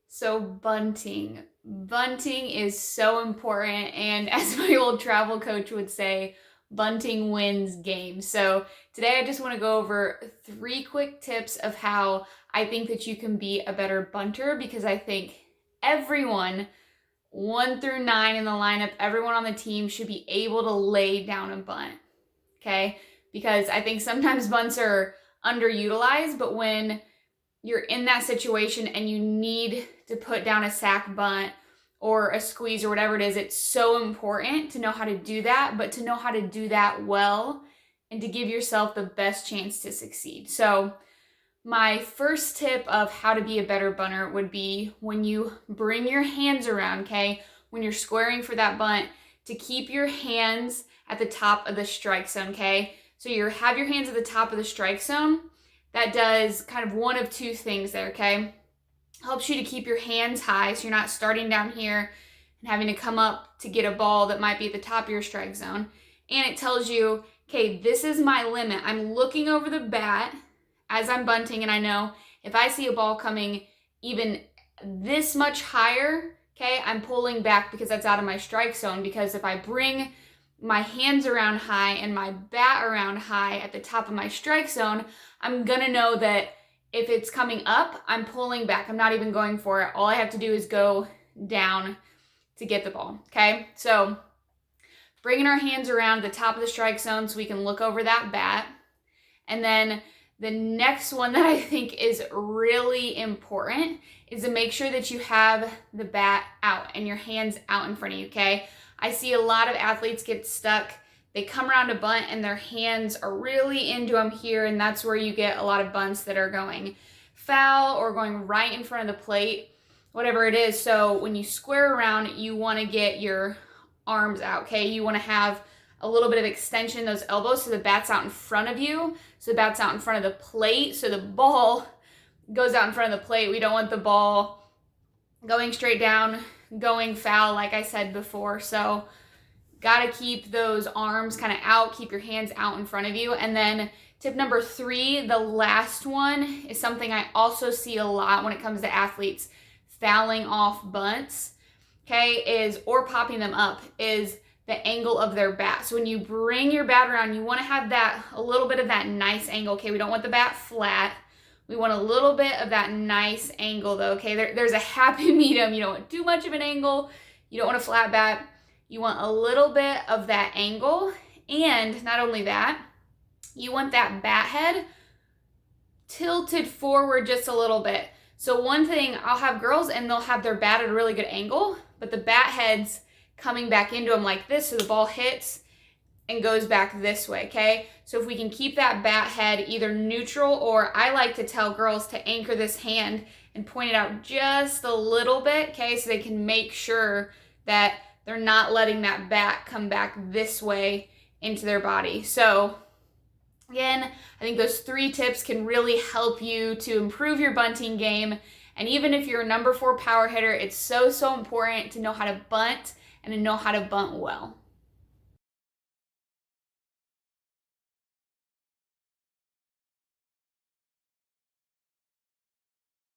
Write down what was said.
So bunting. Bunting is so important, and as my old travel coach would say, bunting wins games. So today I just want to go over 3 quick tips of how I think that you can be a better bunter, because I think everyone, 1 through 9 in the lineup, everyone on the team should be able to lay down a bunt. Okay? Because I think sometimes bunts are underutilized, but when you're in that situation and you need to put down a sack bunt or a squeeze or whatever it is, it's so important to know how to do that, but to know how to do that well and to give yourself the best chance to succeed. So my first tip of how to be a better bunter would be when you bring your hands around, okay, when you're squaring for that bunt, to keep your hands at the top of the strike zone, okay? So you have your hands at the top of the strike zone. That does kind of one of 2 things there, okay? Helps you to keep your hands high so you're not starting down here and having to come up to get a ball that might be at the top of your strike zone. And it tells you, okay, this is my limit. I'm looking over the bat as I'm bunting, and I know if I see a ball coming even this much higher, okay, I'm pulling back because that's out of my strike zone. Because if I bring my hands around high and my bat around high at the top of my strike zone, I'm gonna know that if it's coming up, I'm pulling back. I'm not even going for it. All I have to do is go down to get the ball, okay? So bringing our hands around the top of the strike zone so we can look over that bat. And then the next one that I think is really important is to make sure that you have the bat out and your hands out in front of you, okay? I see a lot of athletes get stuck. They come around a bunt and their hands are really into them here, and that's where you get a lot of bunts that are going foul or going right in front of the plate, whatever it is. So when you square around, you want to get your arms out, okay? You want to have a little bit of extension in those elbows so the bat's out in front of you, so the bat's out in front of the plate, so the ball goes out in front of the plate. We don't want the ball going straight down, going foul, like I said before. So gotta keep those arms kind of out, keep your hands out in front of you. And then tip number 3, the last one, is something I also see a lot when it comes to athletes fouling off bunts, okay, or popping them up, is the angle of their bat. So when you bring your bat around, you want to have that, a little bit of that nice angle, okay? We don't want the bat flat. We want a little bit of that nice angle though, okay? There's a happy medium. You don't want too much of an angle. You don't want a flat bat. You want a little bit of that angle. And not only that, you want that bat head tilted forward just a little bit. So one thing, I'll have girls and they'll have their bat at a really good angle, but the bat head's coming back into them like this, so the ball hits and goes back this way, okay? So if we can keep that bat head either neutral, or I like to tell girls to anchor this hand and point it out just a little bit, okay? So they can make sure that they're not letting that bat come back this way into their body. So again, I think those 3 tips can really help you to improve your bunting game. And even if you're a number 4 power hitter, it's so important to know how to bunt and to know how to bunt well.